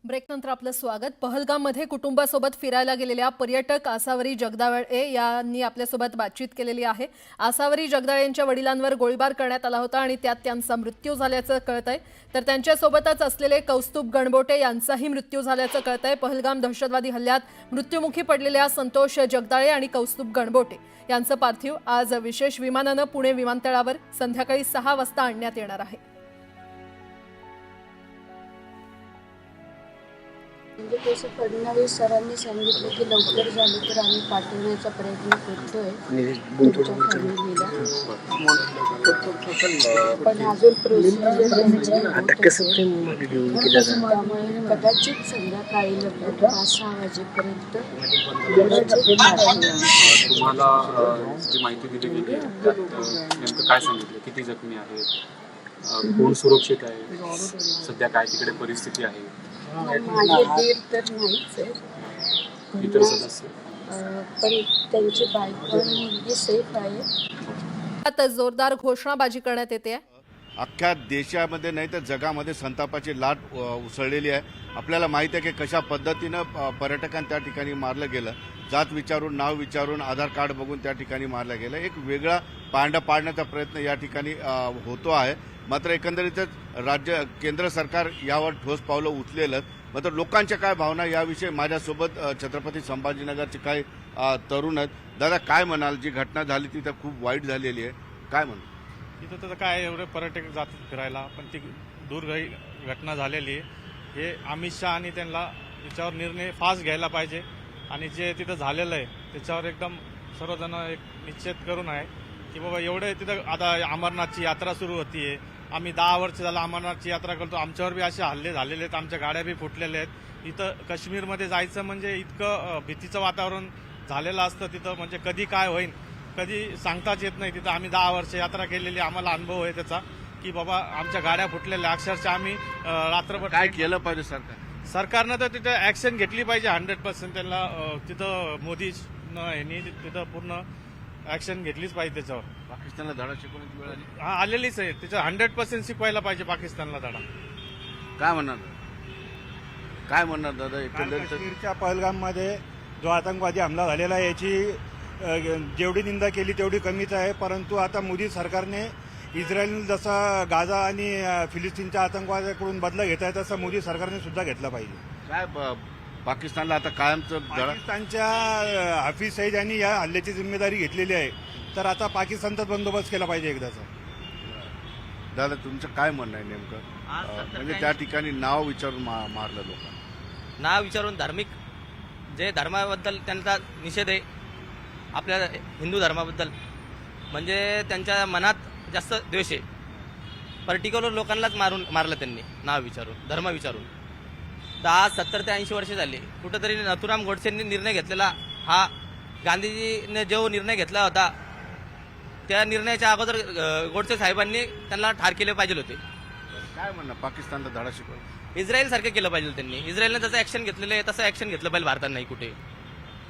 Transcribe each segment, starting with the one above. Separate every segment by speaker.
Speaker 1: ब्रेकनंतर आपलं स्वागत। पहलगाममध्ये कुटुंबासोबत फिरायला गेलेल्या पर्यटक आसावरी जगदाळे यांनी आपल्यासोबत बातचीत केलेली आहे। आसावरी जगदाळे यांच्या वडिलांवर गोळीबार करण्यात आला होता आणि त्यात त्यांचा मृत्यू झाल्याचं कळतंय। तर त्यांच्यासोबतच असलेले कौस्तुभ गणबोटे यांचाही मृत्यू झाल्याचं कळतंय। पहलगाम दहशतवादी हल्ल्यात मृत्युमुखी पडलेल्या संतोष जगदाळे आणि कौस्तुभ गणबोटे यांचं पार्थिव आज विशेष विमानानं पुणे विमानतळावर संध्याकाळी 6 वाजता आणण्यात येणार आहे।
Speaker 2: म्हणजे तसं फडणवीस सरांनी सांगितलं की लवकर झालं तर आम्ही पाठवण्याचा प्रयत्न करतोय तुमच्या फॅमिलीला, पण अजून प्रोसिजर त्यामुळे कदाचित संध्याकाळी लगभग 5-6 वाजेपर्यंत
Speaker 3: तुम्हाला जी माहिती दिली गेली त्यात नेमकं काय सांगितलं, किती जखमी आहेत, कोण सुरक्षित आहे, सध्या काय तिकडे परिस्थिती आहे?
Speaker 2: माझे दीर तर नाहीच आहे,
Speaker 3: इतर सदस्य
Speaker 2: पण त्यांची बायको आणि मुलगी सेफ आहे।
Speaker 1: आता जोरदार घोषणाबाजी करण्यात येते।
Speaker 4: अख्ख्या देशामध्ये नाही तर जगामध्ये संतापाची लाट उसळलेली आहे। आपल्याला माहिती आहे की कशा पद्धतीनं पर्यटकांना त्या ठिकाणी मारलं गेलं, जात विचारून, नाव विचारून, आधार कार्ड बघून त्या ठिकाणी मारलं गेलं। एक वेगळा पांडा पाडण्याचा प्रयत्न या ठिकाणी होतो आहे। मात्र एकंदरीतच केंद्र सरकार यावर ठोस पावलं उचलेलं। मात्र लोकांच्या काय भावना याविषयी माझ्यासोबत छत्रपती संभाजीनगरचे काही तरुण आहेत। दादा, काय म्हणाल? जी घटना झाली ती तर खूप वाईट झालेली आहे, काय म्हणाल?
Speaker 5: तिथं तर काय एवढे पर्यटक जातात फिरायला, पण ती दुर्घटना घटना झालेली आहे। हे अमित शहा आणि त्यांना याच्यावर निर्णय फास्ट घ्यायला पाहिजे आणि जे तिथं झालेलं आहे त्याच्यावर एकदम सर्वजण एक निश्चित करून आहे की बाबा एवढे तिथं आता अमरनाथची यात्रा सुरू होतीये। आम्ही 10 वर्ष झालं अमरनाथची यात्रा करतो, आमच्यावर बी असे हल्ले झालेले आहेत, आमच्या गाड्या बी फुटलेल्या आहेत। इथं काश्मीरमध्ये जायचं म्हणजे इतकं भीतीचं वातावरण झालेलं असतं तिथं, म्हणजे कधी काय होईल कधी सांगताच येत नाही। तिथं आम्ही 10 वर्ष यात्रा केलेली, आम्हाला अनुभव आहे त्याचा की बाबा आमच्या गाड्या फुटलेल्या, अक्षरशः आम्ही रात्रभर
Speaker 4: काय केलं पाहिजे
Speaker 5: सरकारनं तर तिथं ऍक्शन घेतली पाहिजे 100%। त्यांना तिथं मोदी यांनी तिथं पूर्ण ऍक्शन घेतलीच पाहिजे त्याच्यावर।
Speaker 4: पाकिस्तानला धडा शिकवण्याची वेळ आली,
Speaker 5: आलेलीच आहे, त्याचं 100% शिकवायला पाहिजे पाकिस्तानला धडा।
Speaker 4: काय म्हणणार दादा? एकंदरीत
Speaker 6: काश्मीरच्या पहलगाममध्ये जो आतंकवादी हमला झालेला आहे याची जेवढी निंदा केली तेवढी कमीच आहे। परंतु आता मोदी सरकारने इस्रायल जसा गाझा आणि फिलिस्तीनच्या आतंकवादाकडून बदला घेत आहे तसं मोदी सरकारने सुद्धा घेतला पाहिजे।
Speaker 4: काय पाकिस्तानला आता कायमचं धडा?
Speaker 6: पाकिस्तानच्या हाफिज सईद यांनी या हल्ल्याची जिम्मेदारी घेतलेली आहे, तर आता पाकिस्तानचा बंदोबस्त केला पाहिजे एकदाचा।
Speaker 4: दादा, तुमचं काय म्हणणं आहे नेमकं? म्हणजे त्या ठिकाणी नाव विचारून मारलं लोकांना,
Speaker 7: नाव विचारून धार्मिक जे धर्माबद्दल त्यांचा निषेध आहे, आपल्या हिंदू धर्माबद्दल, म्हणजे त्यांच्या मनात जास्त द्वेष आहे। पर्टिक्युलर लोकांनाच मारलं त्यांनी नाव विचारून, धर्म विचारून। तर आज 70 ते 80 वर्ष झाली, कुठंतरी नथुराम गोडसेंनी निर्णय घेतलेला, हा गांधीजीने जो निर्णय घेतला होता त्या निर्णयाच्या अगोदर गोडसे साहेबांनी त्यांना ठार केले पाहिजे होते।
Speaker 4: काय म्हणणं? पाकिस्तानला धडा शिकवलं,
Speaker 7: इस्रायल सारखं केलं पाहिजे त्यांनी। इस्रायलने जसं ऍक्शन घेतलेलं आहे तसं ऍक्शन घेतलं पाहिजे भारताने कुठे।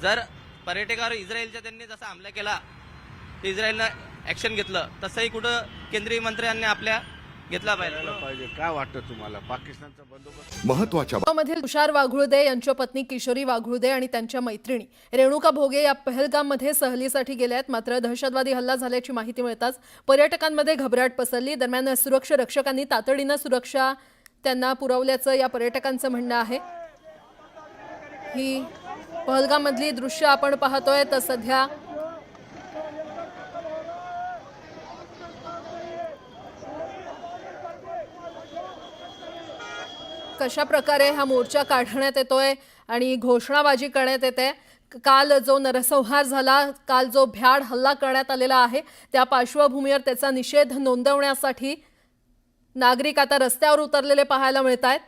Speaker 7: जर पर्यटकावर इस्रायलच्या त्यांनी जसा हमला केला तर इस्रायलनं ऍक्शन घेतलं, तसंही कुठं केंद्रीय मंत्र्यांनी आपल्या घेतला पाहिजे।
Speaker 4: काय वाटतं तुम्हाला? पाकिस्तानचा बंदोबस्त
Speaker 8: महत्वाच्या
Speaker 1: मधील तुषार वाघुळदे यांच्या पत्नी किशोरी वाघुळदे आणि त्यांच्या मैत्रिणी रेणुका भोगे या पहलगाममध्ये सहलीसाठी गेल्या आहेत। मात्र दहशतवादी हल्ला झाल्याची माहिती मिळताच पर्यटकांमध्ये घबराट पसरली। दरम्यान सुरक्षा रक्षकांनी तातडीनं सुरक्षा त्यांना पुरवल्याचं या पर्यटकांचं म्हणणं आहे। ही पहलगाममधली दृश्य आपण पाहतोय। तर सध्या कशा प्रकारे हा मोर्चा काढण्यात येतोय आणि घोषणाबाजी करण्यात येते। काल जो नरसंहार झाला, काल जो भ्याड हल्ला करण्यात आलेला आहे, त्या पार्श्वभूमीवर त्याचा निषेध नोंदवण्यासाठी नागरिक आता रस्त्यावर उतरलेले पाहायला मिळत आहेत।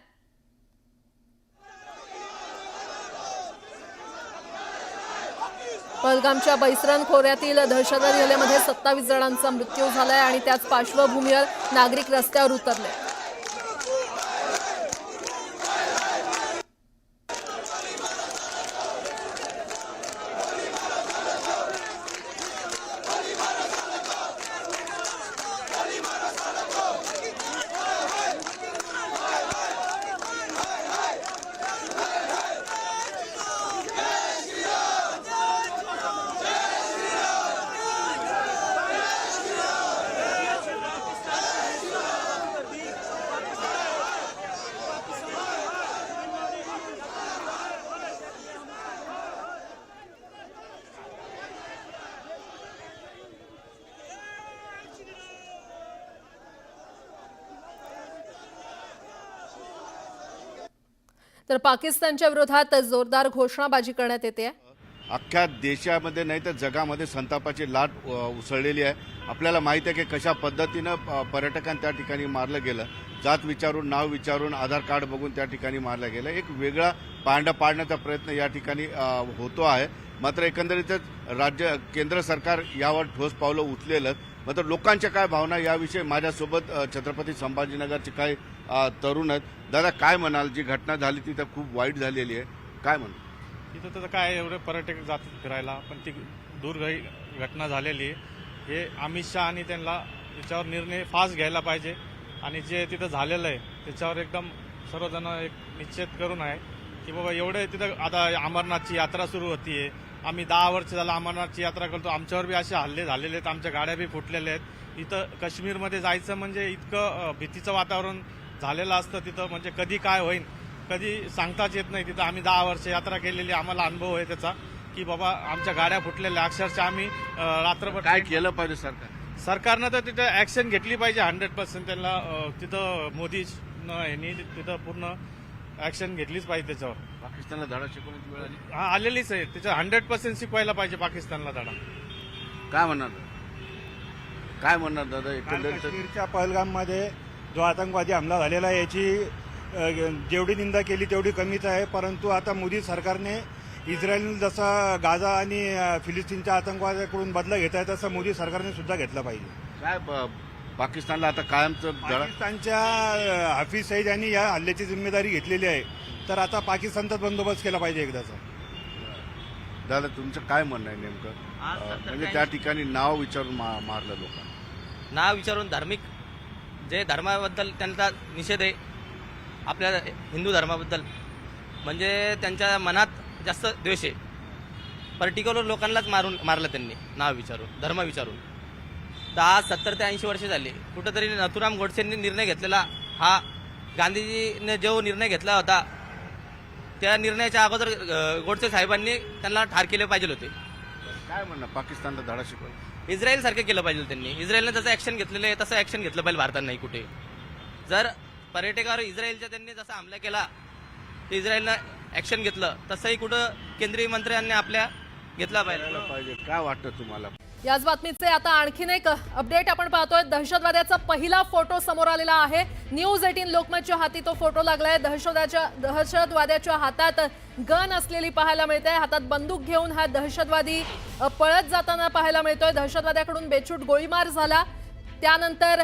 Speaker 1: पहलगामच्या बैसरन खोऱ्यातील दहशतवादी हल्ल्यामध्ये 27 जणांचा मृत्यू झालाय आणि त्याच पार्श्वभूमीवर नागरिक रस्त्यावर उतरले। तर पाकिस्तानच्या विरोधात जोरदार घोषणाबाजी करण्यात येते.
Speaker 4: अख्ख्या देशामध्ये नाही तर जगामध्ये संतापाची लाट उसळलेली आहे. आपल्याला माहिती आहे की कशा पद्धतीनं पर्यटकांना त्या ठिकाणी मारलं गेलं. जात विचारून, नाव विचारून, आधार कार्ड बघून त्या ठिकाणी मारलं गेलं. एक वेगळा पांडा पाडण्याचा प्रयत्न या ठिकाणी होतो आहे. मात्र एकंदरीतच केंद्र सरकार यावर ठोस पावलं उचलेलं. मात्र लोकांच्या काय भावना याविषयी माझ्यासोबत छत्रपती संभाजीनगरचे काही तरुण आहेत. दादा, काय म्हणाल? जी घटना झाली ती तर खूप वाईट झालेली आहे, काय म्हणाल?
Speaker 5: तिथं तर काय एवढे पर्यटक जातात फिरायला, पण ती दुर्घटना घटना झालेली आहे. हे अमित शहा आणि त्यांना याच्यावर निर्णय फास्ट घ्यायला पाहिजे आणि जे तिथं झालेलं आहे त्याच्यावर एकदम सर्वजण एक निश्चित करून आहे की बाबा एवढे तिथं आता अमरनाथची यात्रा सुरू होतीये. आम्ही 10 वर्ष झालं अमरनाथची यात्रा करतो. आमच्यावर बी असे हल्ले झालेले आहेत, आमच्या गाड्या बी फुटलेल्या आहेत. इथं काश्मीरमध्ये जायचं म्हणजे इतकं भीतीचं वातावरण झालेलं असतं तिथं, म्हणजे कधी काय होईल कधी सांगताच येत नाही. तिथं आम्ही 10 वर्ष यात्रा केलेली, आम्हाला अनुभव आहे त्याचा की बाबा आमच्या गाड्या फुटलेल्या. अक्षरशः आम्ही रात्रभर
Speaker 4: काय केलं पाहिजे
Speaker 5: सरकारनं तर तिथं ऍक्शन घेतली पाहिजे 100%. त्यांना तिथं मोदींनी तिथं पूर्ण ऍक्शन घेतलीच पाहिजे त्याच्यावर.
Speaker 4: पाकिस्तानला धडा शिकवण्याची वेळ आली.
Speaker 5: हा आलेलीच आहे, त्याच्या 100% शिकवायला पाहिजे पाकिस्तानला धडा.
Speaker 4: काय म्हणणार दादा?
Speaker 6: काल
Speaker 4: एकंदरीत
Speaker 6: काश्मीरच्या पहलगाममध्ये जो आतंकवादी हमला झालेला आहे याची जेवढी निंदा केली तेवढी कमीच आहे. परंतु आता मोदी सरकारने इस्रायल जसा गाझा आणि फिलिस्तीनच्या आतंकवाद्याकडून बदला घेत आहे तसं मोदी सरकारने सुद्धा घेतला पाहिजे.
Speaker 4: काय पाकिस्तानला आता कायमचं धडा?
Speaker 6: पाकिस्तानच्या हाफिज सईद यांनी या हल्ल्याची जिम्मेदारी घेतलेली आहे, तर आता पाकिस्तानचाच बंदोबस्त केला पाहिजे एकदाचा.
Speaker 4: दादा, तुमचं काय म्हणणं आहे नेमकं? म्हणजे त्या ठिकाणी नाव विचारून मारलं लोकांना.
Speaker 7: नाव विचारून धार्मिक जे धर्माबद्दल त्यांचा निषेध आहे आपल्या हिंदू धर्माबद्दल, म्हणजे त्यांच्या मनात जास्त द्वेष आहे. पर्टिक्युलर लोकांनाच मारलं त्यांनी नाव विचारून, धर्म विचारून. तर आज 70 ते 80 वर्षे झाली. कुठंतरी नथुराम गोडसेंनी निर्णय घेतलेला, हा गांधीजीने जो निर्णय घेतला होता त्या निर्णयाच्या अगोदर गोडसे साहेबांनी त्यांना ठार केले पाहिजे होते.
Speaker 4: काय म्हणणं? पाकिस्तानला धडा शिकवायला
Speaker 7: इस्रायल सारखं केलं पाहिजे त्यांनी. इस्रायलने जसं ऍक्शन घेतलेलं आहे तसं ऍक्शन घेतलं पाहिजे भारतानं नाही कुठे. जर पर्यटकावर इस्रायलच्या त्यांनी जसा हमला केला तर इस्रायलनं ऍक्शन घेतलं, तसंही कुठं केंद्रीय मंत्र्यांनी आपल्या घेतला पाहिजे.
Speaker 4: काय वाटतं तुम्हाला?
Speaker 1: याच बातमीचे आता आणखीन एक अपडेट आपण पाहतोय. दहशतवाद्याचा पहिला फोटो समोर आलेला आहे. न्यूज 18 लोकमतच्या हाती तो फोटो लागलाय. दहशतवाद्याच्या हातात गन असलेली पाहायला मिळते. हातात बंदूक घेऊन हा दहशतवादी पळत जाताना पाहायला मिळतोय. दहशतवाद्याकडून बेछूट गोळीबार झाला. त्यानंतर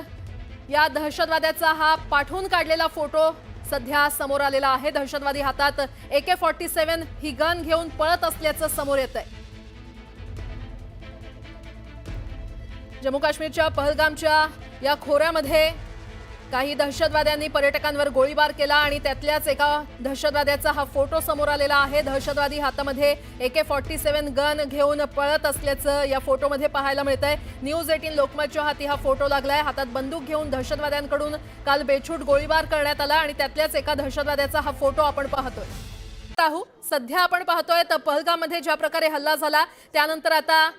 Speaker 1: या दहशतवाद्याचा हा पाठवून काढलेला फोटो सध्या समोर आलेला आहे. दहशतवादी हातात AK-47 ही गन घेऊन पळत असल्याचं समोर येतंय. जम्मू काश्मीरच्या पहलगामच्या या खोऱ्यामध्ये काही दहशतवाद्यांनी पर्यटकांवर गोळीबार केला आणि त्यातल्याच एका दहशतवाद्याचा हा फोटो समोर आलेला आहे. दहशतवादी हातामध्ये AK-47 गन घेऊन पळत असल्याचं या फोटोमध्ये पाहायला मिळतंय. न्यूज 18 लोकमतच्या हाती हा फोटो लागलाय. हातात बंदूक घेऊन दहशतवाद्यांकडून काल बेछूट गोळीबार करण्यात आला आणि त्यातल्याच एका दहशतवाद्याचा हा फोटो आपण पाहतोय. सध्या आपण पाहतोय तर पहलगाममध्ये ज्या प्रकारे हल्ला झाला त्यानंतर आता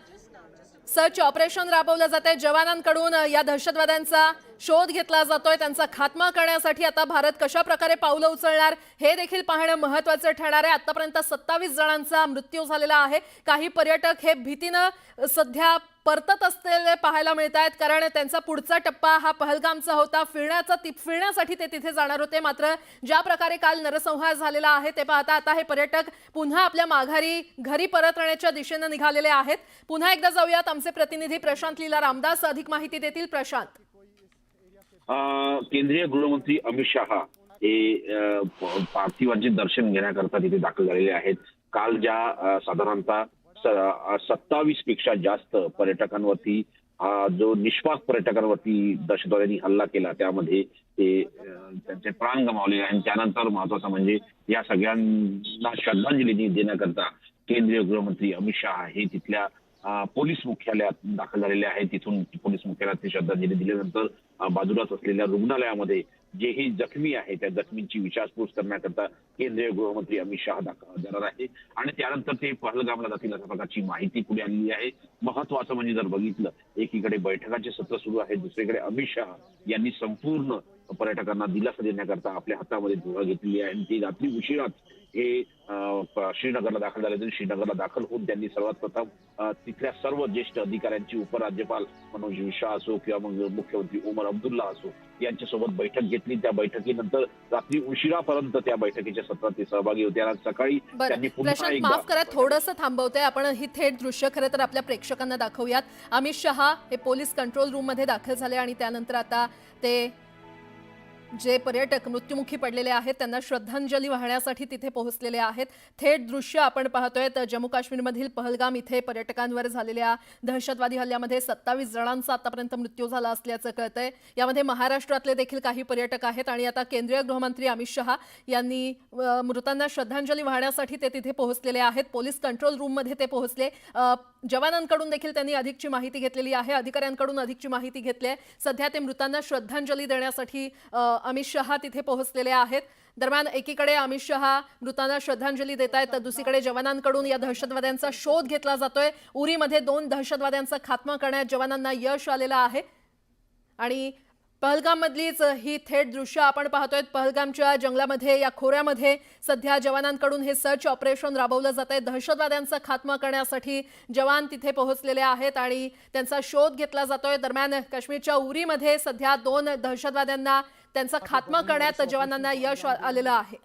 Speaker 1: सर्च ऑपरेशन राबवलं जातंय. जवानांकडून या दहशतवाद्यांचा शोध घेतला जातोय. त्यांचा खात्मा करण्यासाठी आता भारत कशा प्रकारे पावलं उचलणार हे देखील पाहणं महत्त्वाचं ठरणार आहे. आतापर्यंत 27 जणांचा मृत्यू झालेला आहे. काही पर्यटक हे भीतीनं सध्या परतत असलेले पाहायला मिळत आहेत, कारण त्यांचा पुढचा टप्पा हा पहलगामचा होता. फिरण्यासाठी ते तिथे जाणार होते. मात्र ज्या प्रकारे काल नरसंहार झालेला आहे ते पाहता आता हे पर्यटक पुन्हा आपल्या माघारी घरी परतण्याच्या दिशेने निघालेले आहेत. पुन्हा एकदा जाऊयात आमचे प्रतिनिधी प्रशांत लीला रामदास अधिक माहिती देतील. प्रशांत.
Speaker 8: केंद्रीय गृहमंत्री अमित शहा हे पार्थिवांचे दर्शन घेण्याकरता तिथे दाखल झालेले आहेत. काल ज्या साधारणतः 27 पेक्षा जास्त पर्यटकांवरती जो निष्पाप पर्यटकांवरती दहशतवाद्यांनी हल्ला केला त्यामध्ये ते त्यांचे प्राण गमावले. आणि त्यानंतर महत्वाचं म्हणजे या सगळ्यांना श्रद्धांजली देण्याकरता केंद्रीय गृहमंत्री अमित शहा हे तिथल्या पोलीस मुख्यालयात दाखल झालेले आहेत. तिथून पोलीस मुख्यालयात ते श्रद्धांजली दिल्यानंतर बाजूलाच असलेल्या रुग्णालयामध्ये जेही जखमी आहे त्या जखमींची विचारपूस करण्याकरता केंद्रीय गृहमंत्री अमित शहा जाणार आहे आणि त्यानंतर ते पहलगामला जातील अशा प्रकारची माहिती पुढे आलेली आहे. महत्वाचं म्हणजे जर बघितलं एकीकडे बैठकांचे सत्र सुरू आहे, दुसरीकडे अमित शहा यांनी संपूर्ण पर्यटकांना दिलासा देण्याकरता आपल्या हातामध्ये धुरा घेतलेली आहे आणि ती रात्री उशिराच हे श्रीनगरला दाखल झाले. तरी श्रीनगरला दाखल होऊन त्यांनी सर्वात प्रथम तिथल्या सर्व ज्येष्ठ अधिकाऱ्यांची, उपराज्यपाल मनोज सिन्हा असो किंवा मग मुख्यमंत्री उमर अब्दुल्ला असो यांच्यासोबत बैठक घेतली. त्या बैठकीनंतर रात्री उशिरापर्यंत त्या बैठकीच्या सत्रात ते सहभागी होते आणि सकाळी त्यांनी
Speaker 1: बरं,
Speaker 8: पुन्हा
Speaker 1: प्रशांत
Speaker 8: एकदा
Speaker 1: माफ करा, थोडंसं थांबवतोय आपण. ही थेट दृश्य खरं तर आपल्या प्रेक्षकांना दाखवूयात. अमित शहा हे पोलीस कंट्रोल रूम मध्ये दाखल झाले आणि त्यानंतर आता ते जे पर्यटक मृत्युमुखी पडलेले आहेत त्यांना श्रद्धांजली वाहण्यासाठी तिथे पोहोचलेले आहेत. थेट दृश्य आपण पाहतोय. तर जम्मू काश्मीरमधील पहलगाम इथे पर्यटकांवर झालेल्या दहशतवादी हल्ल्यामध्ये 27 जणांचा आतापर्यंत मृत्यू झाला असल्याचं कळतंय. यामध्ये महाराष्ट्रातले देखील काही पर्यटक आहेत आणि आता केंद्रीय गृहमंत्री अमित शहा यांनी मृतांना श्रद्धांजली वाहण्यासाठी ते तिथे पोहोचलेले आहेत. पोलीस कंट्रोल रूममध्ये ते पोहोचले. जवानांकडून देखील त्यांनी अधिकची माहिती घेतलेली आहे, अधिकाऱ्यांकडून अधिकची माहिती घेतली आहे. सध्या ते मृतांना श्रद्धांजली देण्यासाठी अमित शहा तिथे पोहोचलेले आहेत. दरम्यान एकीकडे अमित शहा मृतांना श्रद्धांजली देत आहेत तर दुसरीकडे जवानांकडून या दहशतवाद्यांचा शोध घेतला जातोय. उरीमध्ये 2 दहशतवाद्यांचा खात्मा करण्यात जवानांना यश आलेलं आहे आणि पहलगाममधलीच ही थेट दृश्य आपण पाहतोय. पहलगामच्या जंगलामध्ये, या खोऱ्यामध्ये सध्या जवानांकडून हे सर्च ऑपरेशन राबवलं जात आहे. दहशतवाद्यांचा खात्मा करण्यासाठी जवान तिथे पोहोचलेले आहेत आणि त्यांचा शोध घेतला जातोय. दरम्यान काश्मीरच्या उरीमध्ये सध्या 2 दहशतवाद्यांना त्यांचा खात्मा करण्यात जवानांना यश आलेलं आहे.